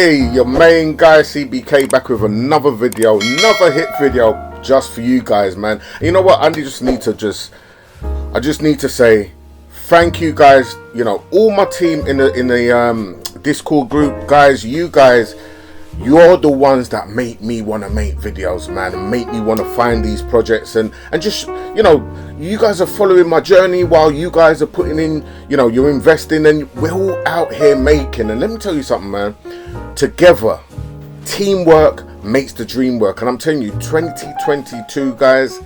Hey, your main guy CBK back with another video, another hit video just for you guys, man. And you know what? I just need to say thank you guys. You know, all my team in the Discord group, guys. You're the ones that make me want to make videos, man, and make me want to find these projects and just, you know, you guys are following my journey while you guys are putting in, you know, you're investing, and we're all out here making. And let me tell you something, man. Together, teamwork makes the dream work. And I'm telling you, 2022, guys,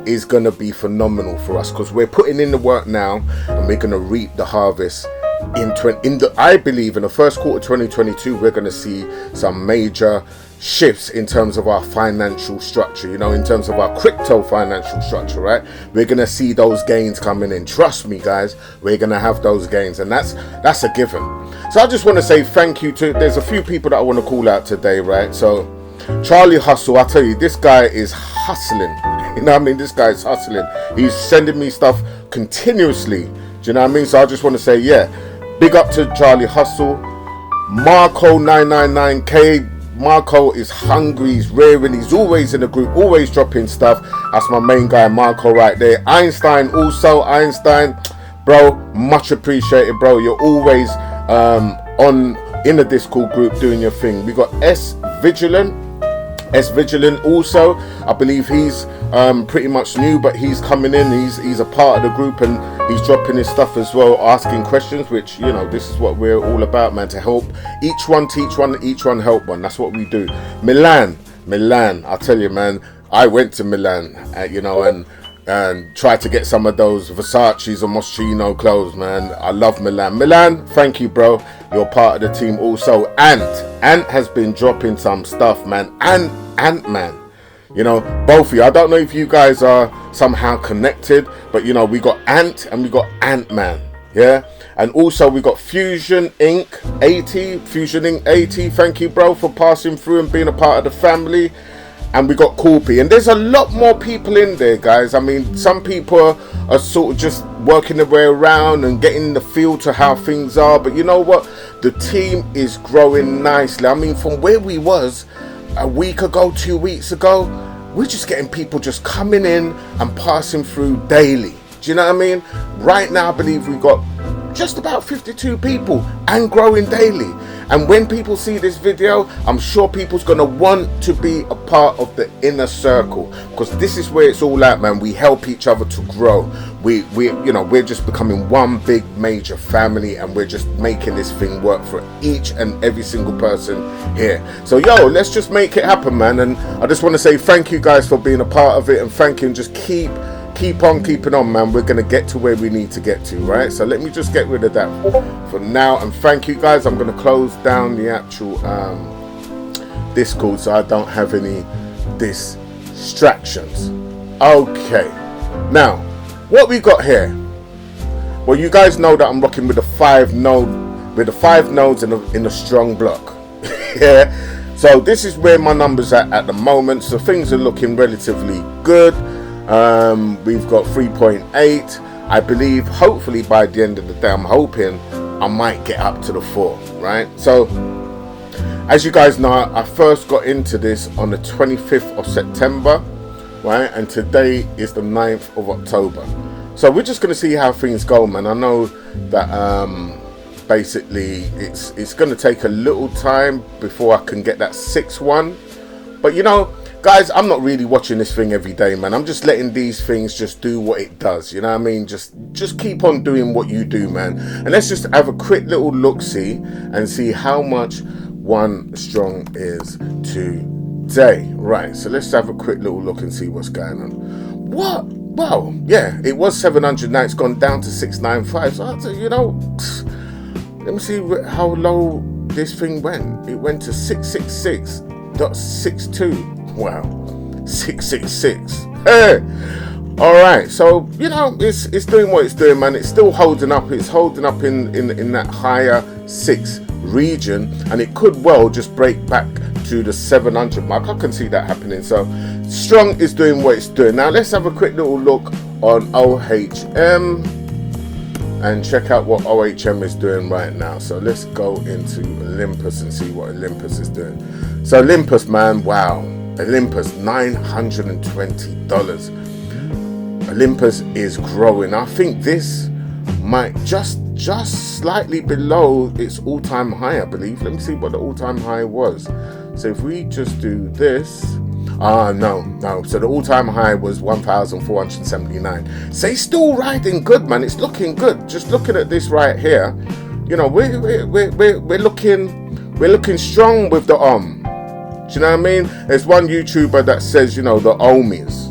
is going to be phenomenal for us because we're putting in the work now and we're going to reap the harvest. I believe in the first quarter 2022 we're going to see some major shifts in terms of our financial structure, you know, in terms of our crypto financial structure, right? We're going to see those gains coming in. Trust me, guys, we're going to have those gains, and that's a given. So I just want to say thank you to, there's a few people that I want to call out today, right? So Charlie Hustle, I tell you, this guy is hustling. You know what I mean? This guy is hustling. He's sending me stuff continuously. Do you know what I mean? So I just want to say, yeah, big up to Charlie Hustle. Marco 999K. Marco is hungry, he's raring, he's always in the group, always dropping stuff. That's my main guy, Marco, right there. Einstein also, bro, much appreciated, bro. You're always in the Discord group doing your thing. We got S Vigilant also. I believe he's pretty much new, but he's coming in. He's a part of the group and he's dropping his stuff as well, asking questions, which, you know, this is what we're all about, man, to help each one teach one, each one help one. That's what we do. Milan, I tell you, man, I went to Milan, you know, and tried to get some of those Versace's or Moschino clothes, man. I love Milan, thank you, bro. You're part of the team also. Ant has been dropping some stuff, man. Ant-Man, you know, both of you. I don't know if you guys are somehow connected, but, you know, we got Ant and we got Ant-Man, yeah? And also we got Fusion Inc. 80. Thank you, bro, for passing through and being a part of the family. And we got Coolpy, and there's a lot more people in there, guys. I mean, some people are sort of just working their way around and getting the feel to how things are, but you know what? The team is growing nicely. I mean, from where we was a week ago, 2 weeks ago, we're just getting people just coming in and passing through daily. Do you know what I mean? Right now, I believe we got just about 52 people and growing daily. And when people see this video, I'm sure people's gonna want to be a part of the inner circle, because this is where it's all at, man. We help each other to grow. We're just becoming one big major family, and we're just making this thing work for each and every single person here. So yo, let's just make it happen, man. And I just want to say thank you guys for being a part of it, and thank you, and just keep on keeping on, man. We're gonna get to where we need to get to, right? So let me just get rid of that for now, and thank you guys. I'm gonna close down the actual Discord so I don't have any distractions. Okay, now what we got here, well, you guys know that I'm rocking with the 5 nodes in a strong block. Yeah, so this is where my numbers at the moment, so things are looking relatively good. We've got 3.8. I believe hopefully by the end of the day, I'm hoping I might get up to the 4, right? So as you guys know, I first got into this on the 25th of September, right? And today is the 9th of October. So we're just going to see how things go, man. I know that basically it's going to take a little time before I can get that 6-1. But you know, guys, I'm not really watching this thing every day, man. I'm just letting these things just do what it does, you know what I mean? Just keep on doing what you do, man. And let's just have a quick little look-see and see how much One Strong is today. Right, so let's have a quick little look and see what's going on. What? Well, yeah, it was 700, now it's gone down to 695. So, you know, let me see how low this thing went. It went to 666.62. Wow, 666. Hey, all right. So you know, it's doing what it's doing, man. It's still holding up. It's holding up in that higher 6 region, and it could well just break back to the 700 mark. I can see that happening. So Strong is doing what it's doing. Now let's have a quick little look on OHM. and check out what OHM is doing right now. So let's go into Olympus and see what Olympus is doing. So Olympus, man, wow. Olympus, $920. Olympus is growing. I think this might just slightly below its all-time high, I believe. Let me see what the all-time high was. So if we just do this, no. So the all-time high was 1,479. So it's still riding good, man. It's looking good. Just looking at this right here, you know, we're looking strong with the Do you know what I mean? There's one YouTuber that says, you know, the ohmies.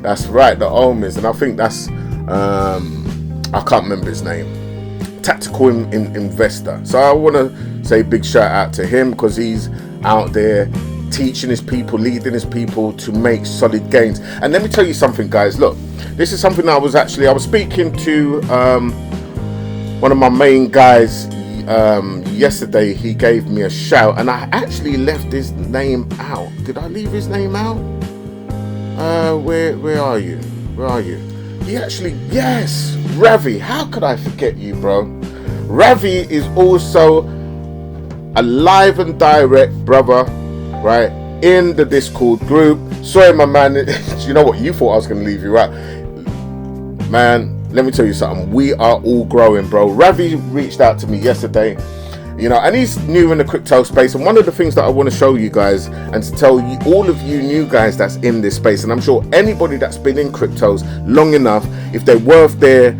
That's right, the ohmies, and I think that's I can't remember his name. Tactical investor. So I want to say big shout out to him, because he's out there teaching his people, leading his people to make solid gains. And let me tell you something, guys. Look, this is something I was speaking to one of my main guys yesterday. He gave me a shout, and I actually left his name out. Did I leave his name out? Where are you? He actually, yes, Ravi. How could I forget you, bro? Ravi is also a live and direct brother, right, in the Discord group. Sorry, my man. You know what? You thought I was going to leave you out. Man, let me tell you something. We are all growing, bro. Ravi reached out to me yesterday, you know, and he's new in the crypto space. And one of the things that I want to show you guys, and to tell you, all of you new guys that's in this space, and I'm sure anybody that's been in cryptos long enough, if they're worth their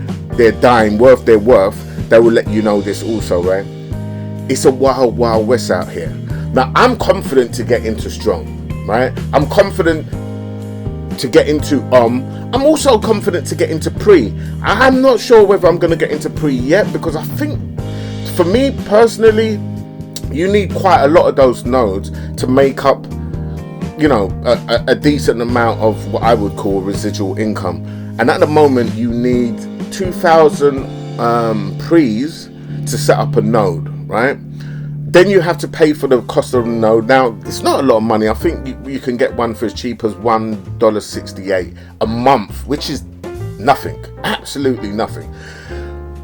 dime, worth their worth, they will let you know this also, right? It's a wild, wild west out here. Now, I'm confident to get into strong, right? I'm confident to get into I'm also confident to get into pre. I'm not sure whether I'm going to get into pre yet, because I think, for me personally, you need quite a lot of those nodes to make up, you know, a decent amount of what I would call residual income. And at the moment, you need 2,000 pre's to set up a node, right? Then you have to pay for the cost of the node. Now, it's not a lot of money. I think you can get one for as cheap as $1.68 a month, which is nothing, absolutely nothing.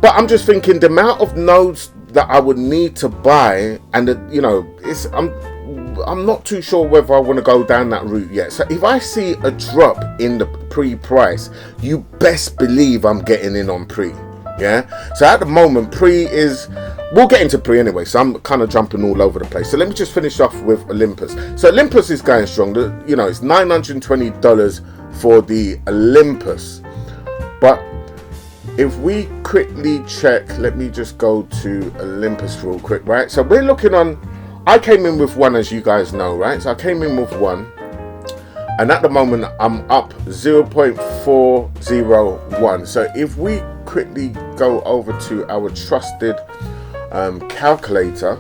But I'm just thinking the amount of nodes that I would need to buy, and you know, I'm not too sure whether I want to go down that route yet. So if I see a drop in the pre-price, you best believe I'm getting in on pre. Yeah. So at the moment, pre is, we'll get into pre anyway, so I'm kind of jumping all over the place. So let me just finish off with Olympus. So Olympus is going strong. You know, it's $920 for the Olympus. But if we quickly check, let me just go to Olympus real quick, right? So we're looking on, I came in with one, as you guys know, right? So I came in with one, and at the moment I'm up 0.401. So if we quickly go over to our trusted calculator,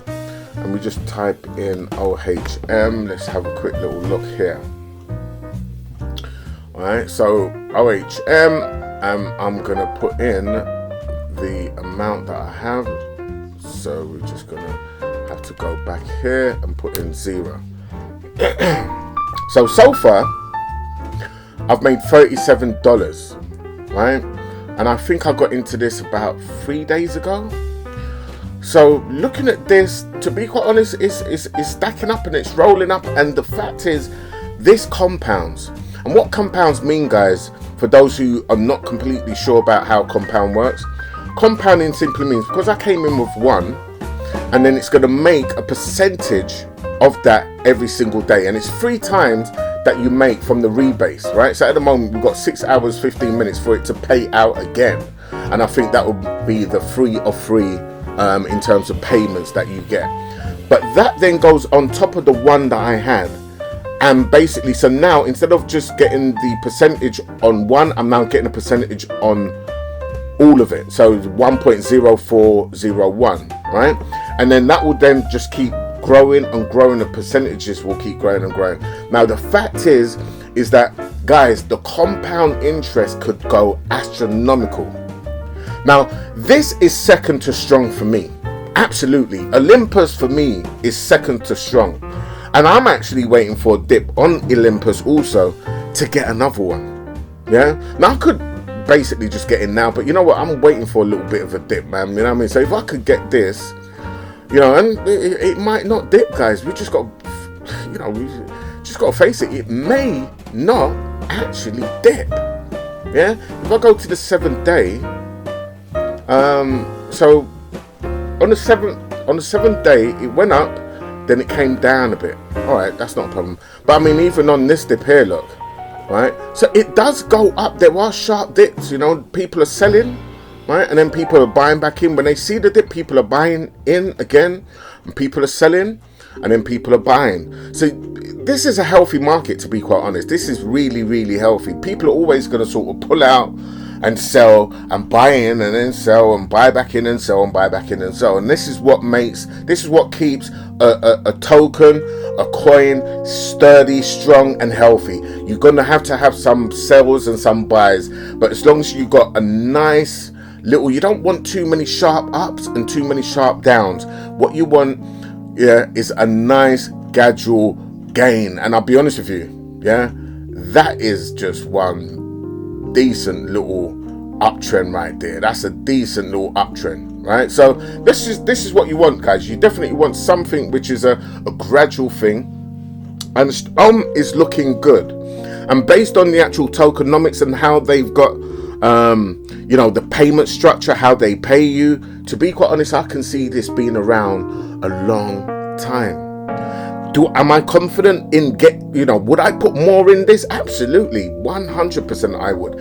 and we just type in OHM, let's have a quick little look here. All right, so OHM, I'm gonna put in the amount that I have. So we're just gonna have to go back here and put in 0. So far I've made $37, right? And I think I got into this about 3 days ago. So looking at this, to be quite honest, it's stacking up and it's rolling up. And the fact is, this compounds. And what compounds mean, guys, for those who are not completely sure about how compound works, compounding simply means, because I came in with one, and then it's going to make a percentage of that every single day. And it's 3 times that you make from the rebase, right? So at the moment, we've got 6 hours, 15 minutes for it to pay out again. And I think that would be the 3 of 3 in terms of payments that you get. But that then goes on top of the one that I had. And basically, so now instead of just getting the percentage on one, I'm now getting a percentage on all of it. So 1.0401, right? And then that will then just keep growing and growing. The percentages will keep growing and growing. Now the fact is that, guys, the compound interest could go astronomical. Now this is second to strong for me, absolutely. Olympus for me is second to strong, and I'm actually waiting for a dip on Olympus also to get another one. Yeah, now I could basically just getting now. But you know what? I'm waiting for a little bit of a dip, man. You know what I mean? So if I could get this, you know, and it might not dip, guys. We just got, you know, we just got to face it. It may not actually dip. Yeah. If I go to the 7th day, so on the seventh day it went up, then it came down a bit. All right, that's not a problem. But I mean, even on this dip here, look, right? So it does go up. There are sharp dips. You know, people are selling, right, and then people are buying back in. When they see the dip, people are buying in again, and people are selling, and then people are buying. So this is a healthy market, to be quite honest. This is really, really healthy. People are always going to sort of pull out and sell and buy in and then sell and buy back in and sell and buy back in and sell. And this is what keeps a token, a coin sturdy, strong and healthy. You're going to have some sells and some buys, but as long as you got a nice little, you don't want too many sharp ups and too many sharp downs. What you want, is a nice gradual gain. And I'll be honest with you, that is just one decent little uptrend right there. That's a decent little uptrend, right? So this is what you want, guys. You definitely want something which is a gradual thing, and is looking good. And based on the actual tokenomics and how they've got the payment structure, how they pay you, to be quite honest, I can see this being around a long time. Am I confident in would I put more in this? Absolutely, 100% I would.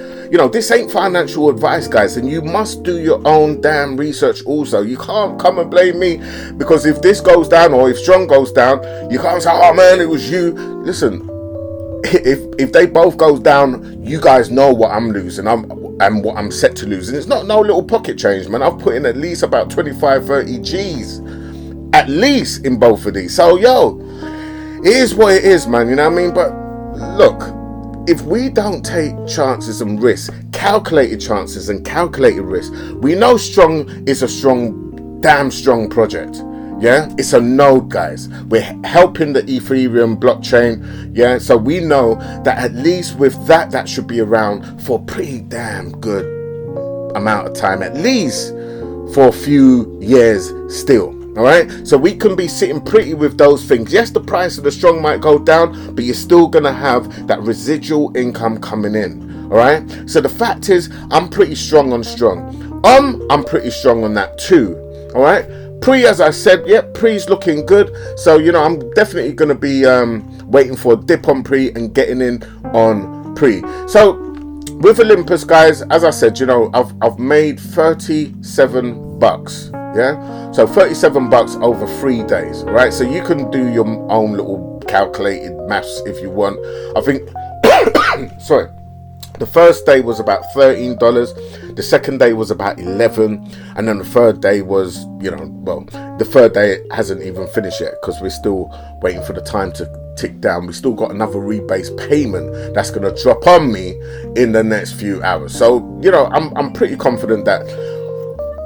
This ain't financial advice, guys, and you must do your own damn research also. You can't come and blame me, because if this goes down or if Strong goes down, you can't say, oh man, it was you. Listen, if they both goes down, you guys know what I'm losing. And what I'm set to lose. And it's not no little pocket change, man. I've put in at least about 25-30 G's at least in both of these. So it is what it is, man, you know what I mean? But look, if we don't take chances and risks, calculated chances and calculated risks, we know Strong is a damn strong project. It's a node, guys. We're helping the Ethereum blockchain. So we know that at least with that should be around for a pretty damn good amount of time, at least for a few years still. All right, so we can be sitting pretty with those things. Yes, the price of the Strong might go down, but you're still gonna have that residual income coming in. All right, so the fact is, I'm pretty strong on Strong. I'm pretty strong on that too. All right, Pre, as I said, Pre's looking good. So I'm definitely gonna be waiting for a dip on Pre and getting in on Pre. So with Olympus, guys, as I said, I've made $37. So $37 over 3 days, right? So you can do your own little calculated maths if you want. I think sorry, the first day was about $13, the second day was about 11, and then the third day was, the third day hasn't even finished yet, because we're still waiting for the time to tick down. We still got another rebase payment that's going to drop on me in the next few hours. So I'm pretty confident that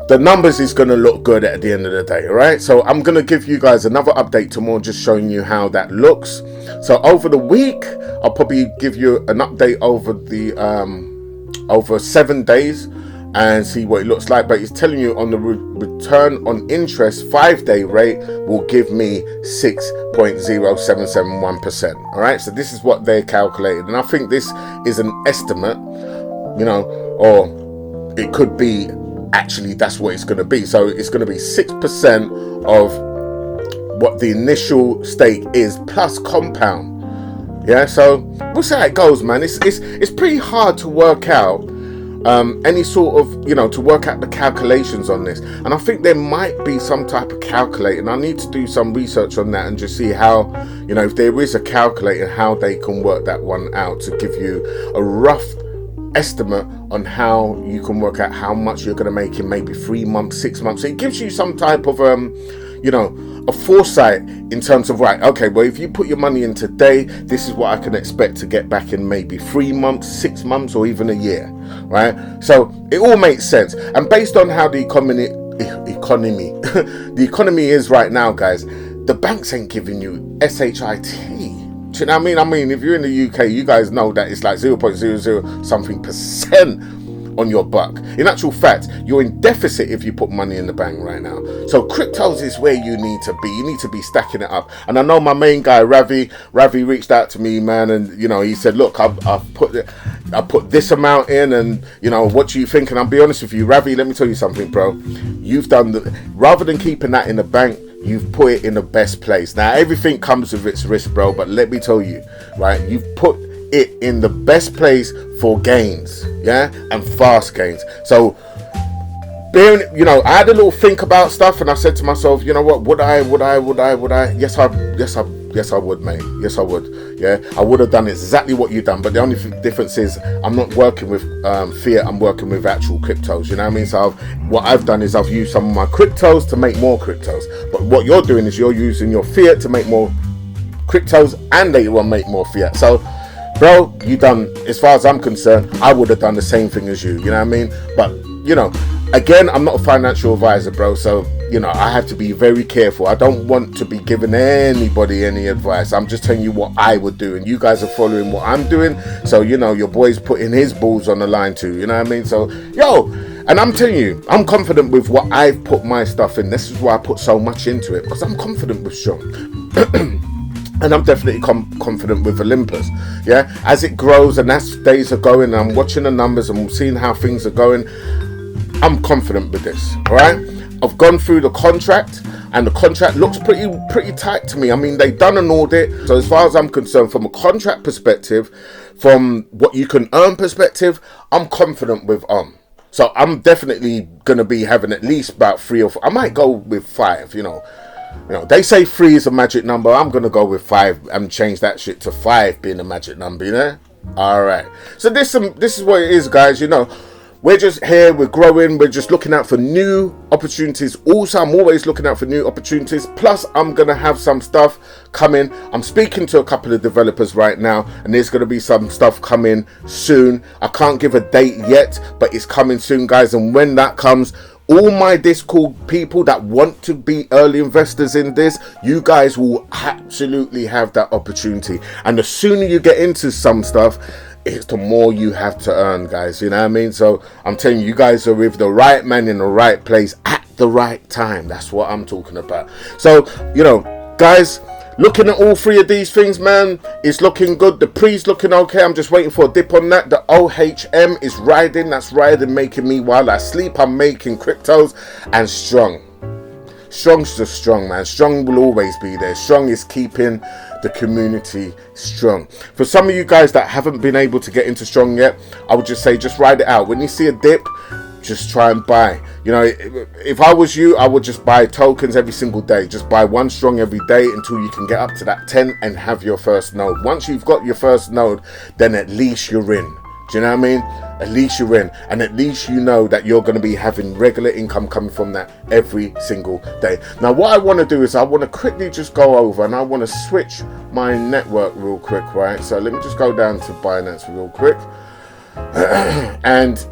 the numbers is going to look good at the end of the day. All right, so I'm going to give you guys another update tomorrow, just showing you how that looks. So over the week, I'll probably give you an update over the over 7 days and see what it looks like. But it's telling you on the return on interest 5-day rate will give me 6.0771%. all right, so this is what they calculated, and I think this is an estimate, or it could be actually that's what it's going to be. So it's going to be 6% of what the initial stake is plus compound. So we'll see how it goes, man. It's pretty hard to work out any sort of to work out the calculations on this, and I think there might be some type of calculator, and I need to do some research on that and just see how if there is a calculator, how they can work that one out to give you a rough estimate on how you can work out how much you're going to make in maybe 3 months, 6 months. So it gives you some type of a foresight in terms of, right, okay, well, if you put your money in today, this is what I can expect to get back in maybe 3 months, 6 months, or even a year, right? So it all makes sense. And based on how the economy the economy is right now, guys, the banks ain't giving you SHIT. Do you know what I mean? If you're in the UK, you guys know that it's like 0.00 something percent on your buck. In actual fact, you're in deficit if you put money in the bank right now. So cryptos is where you need to be. You need to be stacking it up. And I know my main guy Ravi reached out to me, man, and you know, he said, look, I put this amount in, and you know, what do you think? And I'll be honest with you, Ravi, let me tell you something, bro. You've done rather than keeping that in the bank, you've put it in the best place. Now everything comes with its risk, bro, but let me tell you, right, you've put it in the best place for gains, yeah, and fast gains. So you know, I had a little think about stuff, and I said to myself, you know what, would I? Yes, I would, mate. Yes, I would. Yeah, I would have done exactly what you've done, but the only difference is I'm not working with fiat. I'm working with actual cryptos. You know what I mean? So what I've done is I've used some of my cryptos to make more cryptos. But what you're doing is you're using your fiat to make more cryptos, and later on make more fiat. So, bro, you done, as far as I'm concerned, I would have done the same thing as you. You know what I mean? But you know, again, I'm not a financial advisor, bro, so you know, I have to be very careful. I don't want to be giving anybody any advice. I'm just telling you what I would do, and you guys are following what I'm doing. So you know, your boy's putting his balls on the line too. You know what I mean? So and I'm telling you, I'm confident with what I've put my stuff in. This is why I put so much into it, because I'm confident with Strong. And I'm definitely confident with Olympus. Yeah, as it grows and as days are going, and I'm watching the numbers and I'm seeing how things are going, I'm confident with this. All right, I've gone through the contract, and the contract looks pretty tight to me. I mean, they've done an audit, so as far as I'm concerned, from a contract perspective, from what you can earn perspective, I'm confident with So I'm definitely gonna be having at least about 3 or 4. I might go with 5. You know, they say 3 is a magic number. I'm gonna go with 5 and change that shit to 5 being a magic number. You know. All right. So this is what it is, guys. You know. We're just here, we're growing, we're just looking out for new opportunities. Also, I'm always looking out for new opportunities. Plus, I'm going to have some stuff coming. I'm speaking to a couple of developers right now, and there's going to be some stuff coming soon. I can't give a date yet, but it's coming soon, guys. And when that comes, all my Discord people that want to be early investors in this, you guys will absolutely have that opportunity. And the sooner you get into some stuff, it's the more you have to earn, guys. You know what I mean? So I'm telling you, you guys are with the right man in the right place at the right time. That's what I'm talking about. So, you know, guys, looking at all 3 of these things, man, it's looking good. The pre's looking okay. I'm just waiting for a dip on that. The OHM is riding. That's riding, making me while I sleep. I'm making cryptos, and Strong. Strong's just Strong, man. Strong will always be there. Strong is keeping the community strong. For some of you guys that haven't been able to get into Strong yet, I would just say, just ride it out. When you see a dip, just try and buy. You know, if I was you, I would just buy tokens every single day. Just buy 1 Strong every day until you can get up to that 10 and have your first node. Once you've got your first node, then at least you're in. Do you know what I mean? At least you're in, and at least you know that you're going to be having regular income coming from that every single day. Now, what I want to do is I want to quickly just go over, and I want to switch my network real quick, right? So let me just go down to Binance real quick, and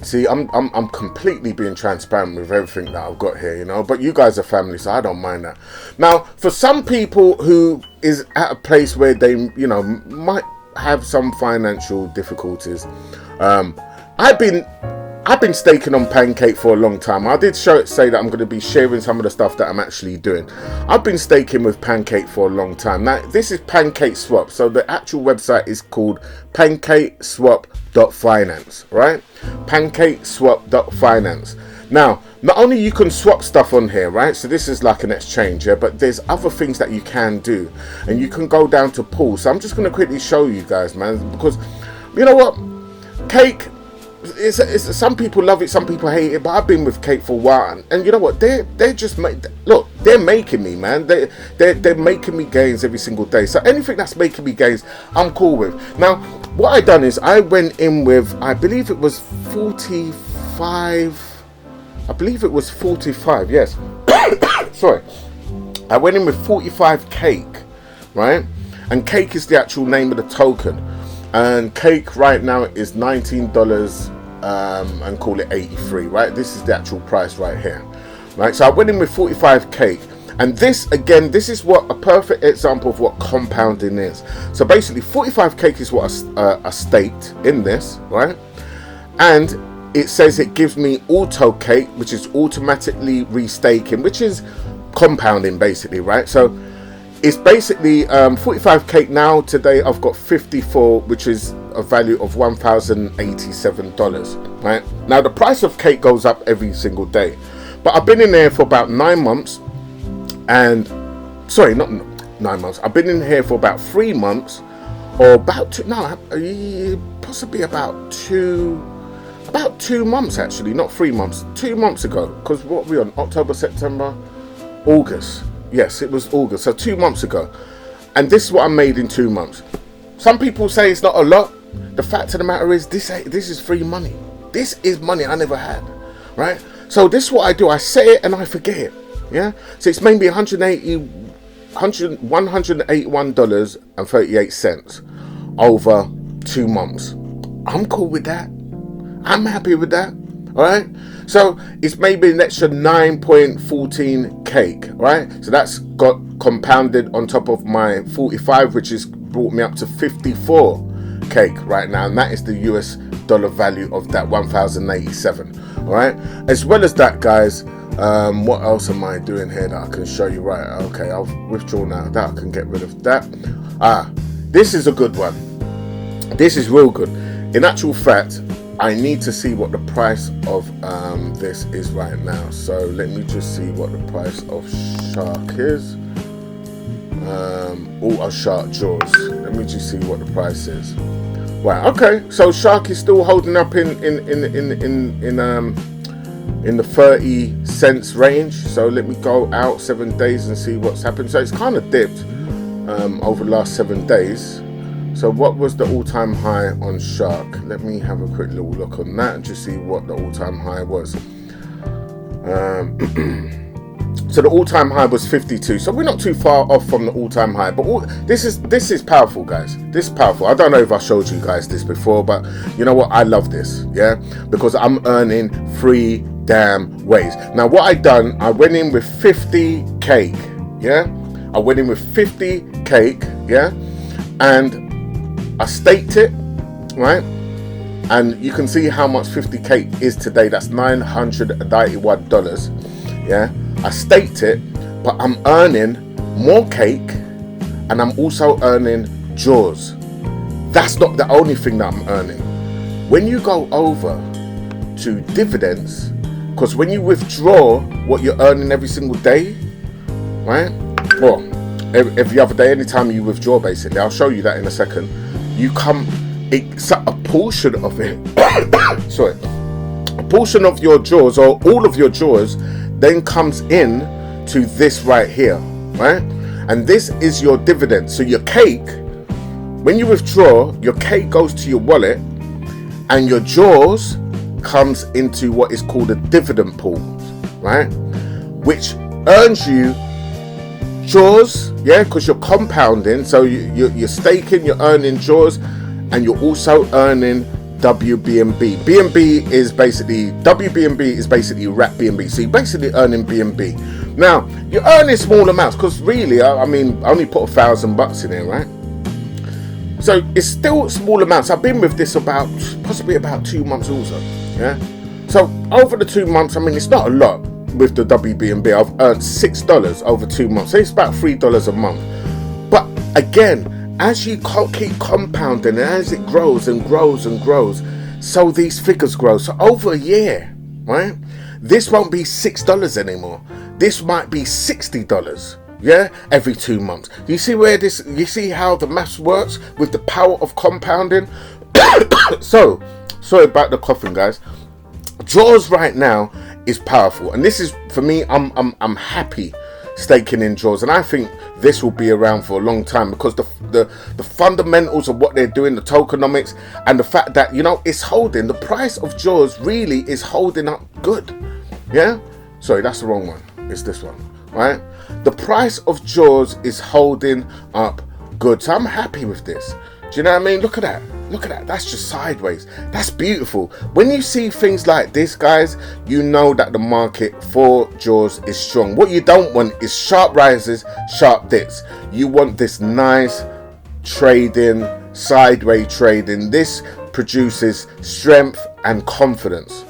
see, I'm completely being transparent with everything that I've got here, you know. But you guys are family, so I don't mind that. Now, for some people who is at a place where they, you know, might have some financial difficulties, I've been staking on Pancake for a long time. I did say that I'm going to be sharing some of the stuff that I'm actually doing. I've been staking with Pancake for a long time. Now, this is Pancake Swap. So the actual website is called pancakeswap.finance, right? Pancakeswap.finance. Now, not only you can swap stuff on here, right? So this is like an exchange, yeah, but there's other things that you can do, and you can go down to pool. So I'm just going to quickly show you guys, man, because you know what, Cake, it's some people love it, some people hate it, but I've been with Cake for a while, and you know what, they're just look, they're making me, man, they're making me gains every single day. So anything that's making me gains, I'm cool with. Now, what I done is I went in with, I believe it was 45. I believe it was 45, yes. Sorry. I went in with 45 Cake, right? And Cake is the actual name of the token. And Cake right now is $19 and call it 83, right? This is the actual price right here, right? So I went in with 45 Cake. And this, again, this is what a perfect example of what compounding is. So basically, 45 Cake is what I staked in this, right? and it says it gives me auto cake, which is automatically restaking, which is compounding basically, right? So it's basically 45 cake now. Today I've got 54, which is a value of $1,087, right? Now the price of cake goes up every single day, but I've been in there for about 9 months, and sorry, not 9 months. I've been in here for about 3 months, or about possibly about 2 months actually, not 3 months, 2 months ago, because what are we on, October, September, August. Yes, it was August, so 2 months ago. And this is what I made in 2 months. Some people say it's not a lot. The fact of the matter is, this is free money. This is money I never had, right? So this is what I do. I say it and I forget it, yeah? So it's maybe $181.38 over 2 months. I'm cool with that. I'm happy with that, all right? So it's maybe an extra 9.14 cake, right? So that's got compounded on top of my 45, which has brought me up to 54 cake right now, and that is the US dollar value of that 1,087. All right. As well as that, guys, what else am I doing here that I can show you? Right. Okay, I'll withdraw now. That I can get rid of that. This is a good one. This is real good. In actual fact, I need to see what the price of this is right now. So let me just see what the price of Shark is. Shark Jaws. Let me just see what the price is. Right. Okay. So Shark is still holding up in the 30 cents range. So let me go out 7 days and see what's happened. So it's kind of dipped over the last 7 days. So what was the all-time high on Shark? Let me have a quick little look on that and just see what the all-time high was. So the all-time high was 52. So we're not too far off from the all-time high. But this is powerful, guys. This is powerful. I don't know if I showed you guys this before, but you know what? I love this, yeah? Because I'm earning 3 damn ways. Now what I done, I went in with 50 cake, yeah? I went in with 50 cake, yeah? And I staked it, right? And you can see how much 50 cake is today. That's $991, yeah? I staked it, but I'm earning more cake, and I'm also earning Jaws. That's not the only thing that I'm earning. When you go over to dividends, because when you withdraw what you're earning every single day, right? Well, every other day, anytime you withdraw, basically, I'll show you that in a second. It's a portion of it. Sorry, a portion of your Jaws, or all of your Jaws, then comes in to this right here, right? And this is your dividend. So your cake, when you withdraw, your cake goes to your wallet, and your Jaws comes into what is called a dividend pool, right? Which earns you Jaws, yeah, because you're compounding. So you're staking, you're earning Jaws, and you're also earning WBNB. BNB is basically, WBNB is basically wrap BNB. So you're basically earning BNB. Now, you're earning small amounts, because really, I mean, I only put $1,000 in here, right? So it's still small amounts. I've been with this possibly about 2 months also, yeah? So over the 2 months, I mean, it's not a lot with the WBNB. I've earned $6 over 2 months. So it's about $3 a month. But again, as you keep compounding, and as it grows and grows and grows, so these figures grow. So over a year, right, this won't be $6 anymore. This might be $60, yeah, every 2 months. You see you see how the maths works with the power of compounding? So, sorry about the coughing, guys. Jaws right now is powerful, and this is, for me, I'm happy staking in Jaws, and I think this will be around for a long time, because the fundamentals of what they're doing, the tokenomics, and the fact that, you know, it's holding, the price of Jaws really is holding up good, yeah? Sorry, that's the wrong one. It's this one, right? The price of Jaws is holding up good, so I'm happy with this. Do you know what I mean? Look at that. Look at that. That's just sideways. That's beautiful. When you see things like this, guys, you know that the market for Jaws is strong. What you don't want is sharp rises, sharp dips. You want this nice trading, sideways trading. This produces strength and confidence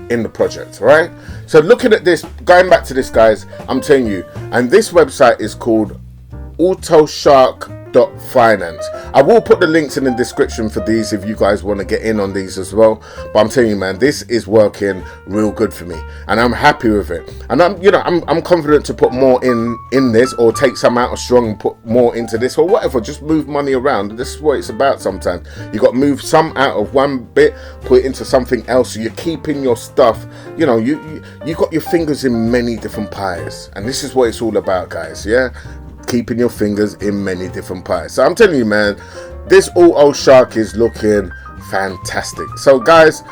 in the project, right? So looking at this, going back to this, guys, I'm telling you, and this website is called AutoShark.finance. I will put the links in the description for these if you guys want to get in on these as well. But I'm telling you, man, this is working real good for me, and I'm happy with it. And I'm confident to put more in this, or take some out of Strong and put more into this, or whatever. Just move money around. This is what it's about. Sometimes you got to move some out of one bit, put it into something else, so you're keeping your stuff. You got your fingers in many different pies, and this is what it's all about, guys. Yeah. Keeping your fingers in many different pies. So I'm telling you, man, this Auto Shark is looking fantastic. So guys,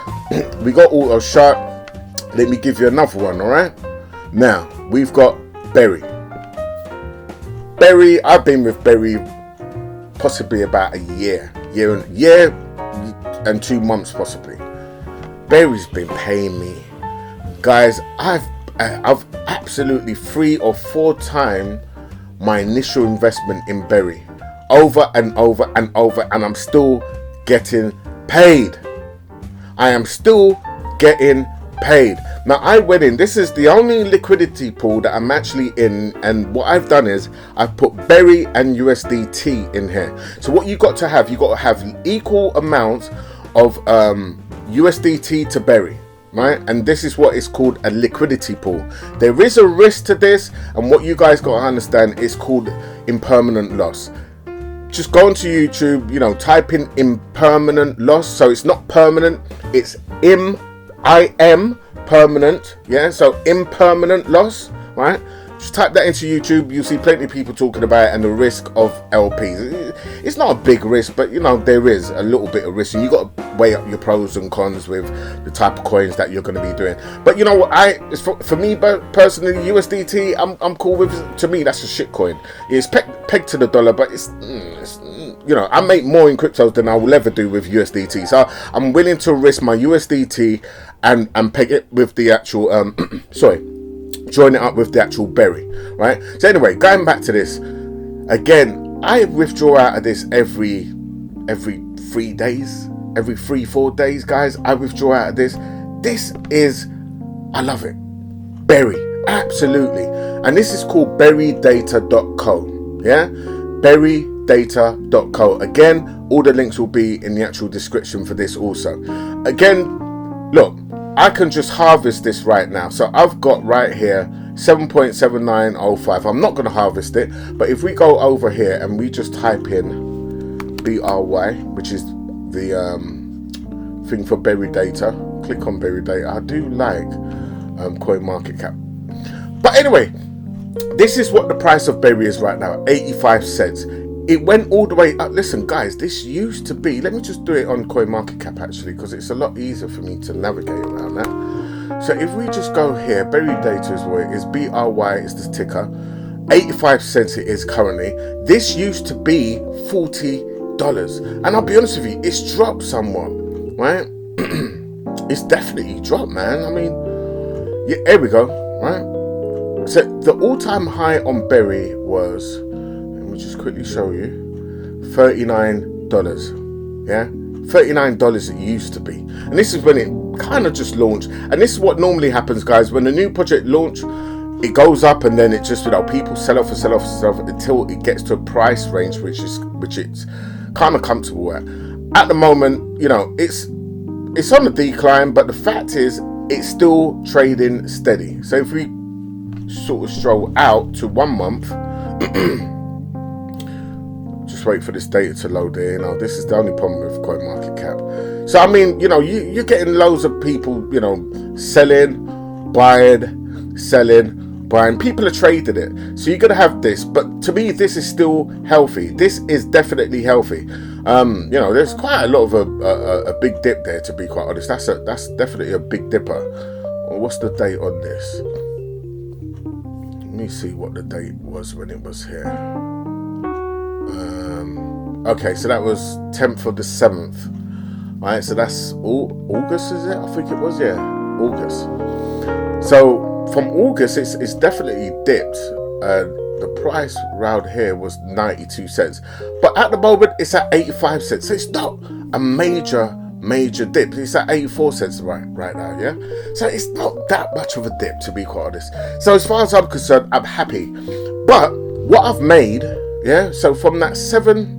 we got Auto Shark. Let me give you another one. All right, now we've got Berry. I've been with Berry possibly about a year and 2 months possibly. Berry's been paying me, guys. I've absolutely 3 or 4 times my initial investment in Berry, over and over and over, and I'm still getting paid. I am still getting paid. Now I went in, this is the only liquidity pool that I'm actually in, and what I've done is I've put Berry and USDT in here. So what you got to have equal amounts of USDT to Berry, right? And this is what is called a liquidity pool. There is a risk to this, and what you guys got to understand is called impermanent loss. Just go onto YouTube, type in impermanent loss. So it's not permanent, it's IM permanent, yeah? So impermanent loss, right? Just type that into YouTube. You'll see plenty of people talking about it, and the risk of LPs. It's not a big risk, but there is a little bit of risk, and you got to weigh up your pros and cons with the type of coins that you're going to be doing. But you know what? For me personally, USDT, I'm cool with. To me, that's a shit coin. It's pegged to the dollar, but it's I make more in cryptos than I will ever do with USDT. So I'm willing to risk my USDT and peg it with the actual join it up with the actual Berry, right? So anyway, going back to this again, I withdraw out of this every 3 days, every 3-4 days, guys. I withdraw out of this. I love it. Berry, absolutely. And this is called berrydata.co, yeah? berrydata.co. Again, all the links will be in the actual description for this also. Again, look, I can just harvest this right now. So I've got right here 7.7905. I'm not going to harvest it, but if we go over here and we just type in BRY, which is the thing for Berry Data, click on Berry Data. I do like CoinMarketCap. But anyway, this is what the price of Berry is right now, 85 cents. It went all the way up. Listen, guys, this used to be, let me just do it on CoinMarketCap actually, because it's a lot easier for me to navigate around that. So if we just go here, Berry Data is what it is, BRY is the ticker, 85 cents it is currently. This used to be $40. And I'll be honest with you, it's dropped somewhat, right? It's definitely dropped, man. I mean, yeah, here we go, right? So the all-time high on Berry was, just quickly show you, $39, yeah, $39 it used to be. And this is when it kind of just launched, and this is what normally happens, guys. When a new project launch, it goes up, and then it just, people sell off until it gets to a price range which it's kind of comfortable at the moment. It's on the decline, but the fact is it's still trading steady. So if we sort of stroll out to 1 month, just wait for this data to load in. This is the only problem with CoinMarketCap. So I mean, you're getting loads of people, selling, buying, selling, buying. People are trading it, so you're gonna have this. But to me, this is still healthy. This is definitely healthy. There's quite a lot of a big dip there, to be quite honest. That's definitely a big dipper. What's the date on this? Let me see what the date was when it was here. Okay, so that was 10th of the 7th. Right, so that's August, is it? I think it was, yeah, August. So from August, it's definitely dipped. The price around here was 92 cents, but at the moment it's at 85 cents. So it's not a major major dip. It's at 84 cents right now, yeah? So it's not that much of a dip, to be quite honest. So as far as I'm concerned, I'm happy. But what I've made, yeah, so from that 7,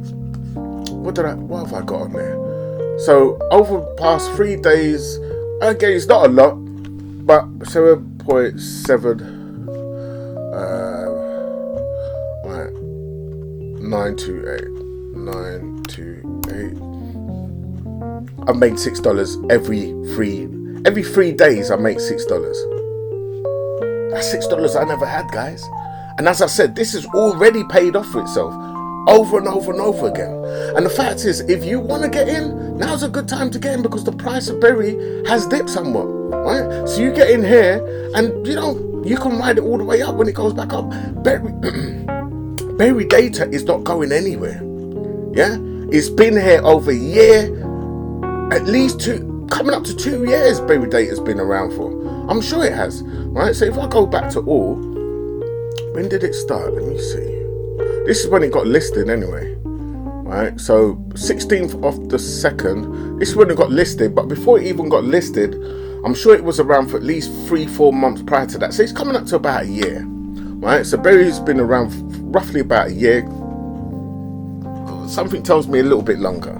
what have I got on there? So over the past 3 days, again, it's not a lot, but 7.7, right, 928. I've made $6 every 3 days. I make $6. That's $6 I never had, guys. And as I said, this has already paid off for itself over and over and over again. And the fact is, if you want to get in, now's a good time to get in, because the price of berry has dipped somewhat, right? So you get in here, and you know, you can ride it all the way up when it goes back up. Berry data is not going anywhere. Yeah, it's been here over a year, at least coming up to 2 years. Berry data has been around for. I'm sure it has, right? So if I go back to all, when did it start? Let me see. This is when it got listed anyway, right? So 16th of the 2nd, this is when it got listed. But before it even got listed, I'm sure it was around for at least 3-4 months prior to that. So it's coming up to about a year, right? So berry's been around roughly about a year. Something tells me a little bit longer.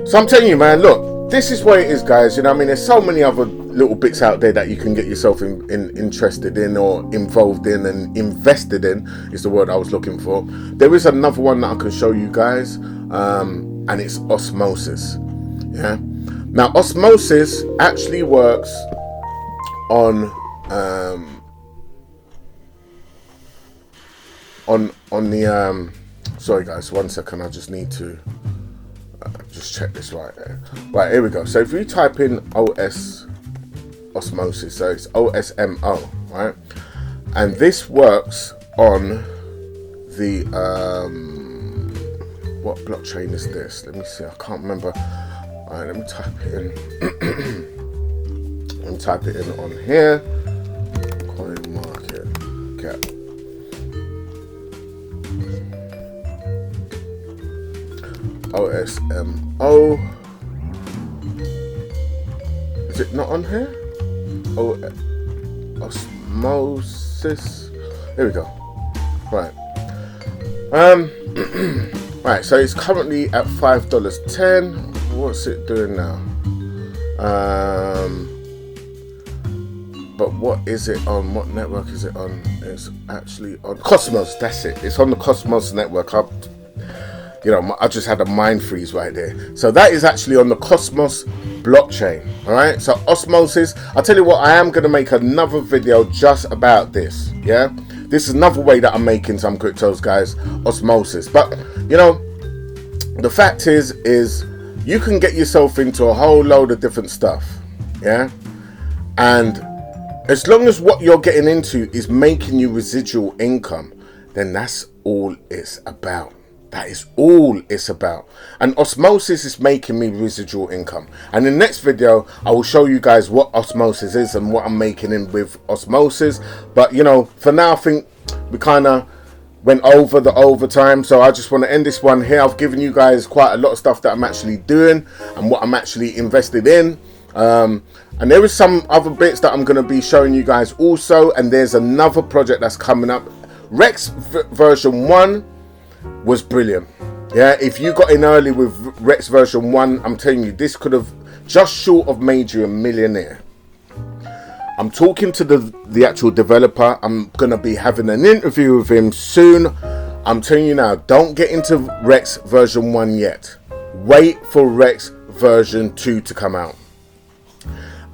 So I'm telling you, man, look, this is what it is, guys. You know what I mean? There's so many other little bits out there that you can get yourself interested in, or involved in, and invested in is the word I was looking for. There is another one that I can show you guys, and it's Osmosis. Yeah. Now, Osmosis actually works on the sorry guys, 1 second, I just need to just check this right there. Right, here we go. So if you type in Osmosis, so it's OSMO, right? And this works on the what blockchain is this? Let me see, I can't remember. Alright, let me type it in. Let me type it in on here. Coin market cap. OSMO. Is it not on here? Osmosis. Here we go. Right. Right. So it's currently at $5.10. What's it doing now? But what is it on? What network is it on? It's actually on Cosmos. That's it. It's on the Cosmos network. I just had a mind freeze right there. So that is actually on the Cosmos blockchain. All right. So Osmosis. I'll tell you what. I am going to make another video just about this. Yeah. This is another way that I'm making some cryptos, guys. Osmosis. But you know, the fact is you can get yourself into a whole load of different stuff. Yeah. And as long as what you're getting into is making you residual income, then that's all it's about. That is all it's about. And Osmosis is making me residual income. And in the next video, I will show you guys what Osmosis is and what I'm making in with Osmosis. But, you know, for now, I think we kind of went over the overtime. So I just want to end this one here. I've given you guys quite a lot of stuff that I'm actually doing and what I'm actually invested in. And there is some other bits that I'm going to be showing you guys also. And there's another project that's coming up. Rex version 1 was brilliant. Yeah, if you got in early with Rex version 1, I'm telling you, this could have just short of made you a millionaire. I'm talking to the actual developer. I'm gonna be having an interview with him soon. I'm telling you now, don't get into Rex version 1 yet. Wait for Rex version 2 to come out.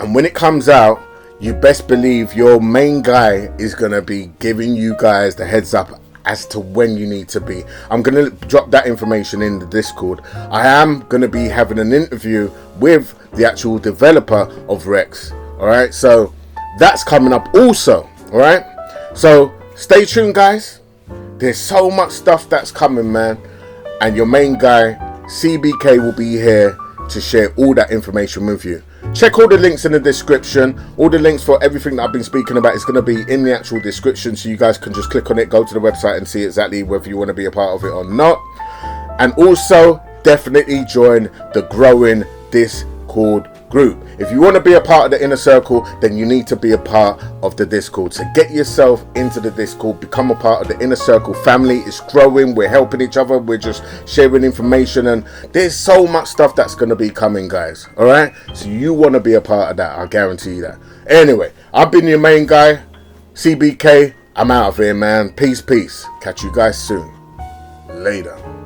And when it comes out, you best believe your main guy is gonna be giving you guys the heads up as to when you need to be. I'm going to drop that information in the Discord. I am going to be having an interview with the actual developer of Rex. Alright, so that's coming up also. Alright, so stay tuned, guys. There's so much stuff that's coming, man. And your main guy, CBK, will be here to share all that information with you. Check all the links in the description. All the links for everything that I've been speaking about is going to be in the actual description, so you guys can just click on it, go to the website and see exactly whether you want to be a part of it or not. And also definitely join the growing Discord group. If you want to be a part of the inner circle, then you need to be a part of the Discord. So get yourself into the Discord, become a part of the inner circle family. It's growing, we're helping each other, we're just sharing information, and there's so much stuff that's going to be coming, guys. All right, so you want to be a part of that, I guarantee you that. Anyway, I've been your main guy, CBK. I'm out of here, man. Peace. Catch you guys soon. Later.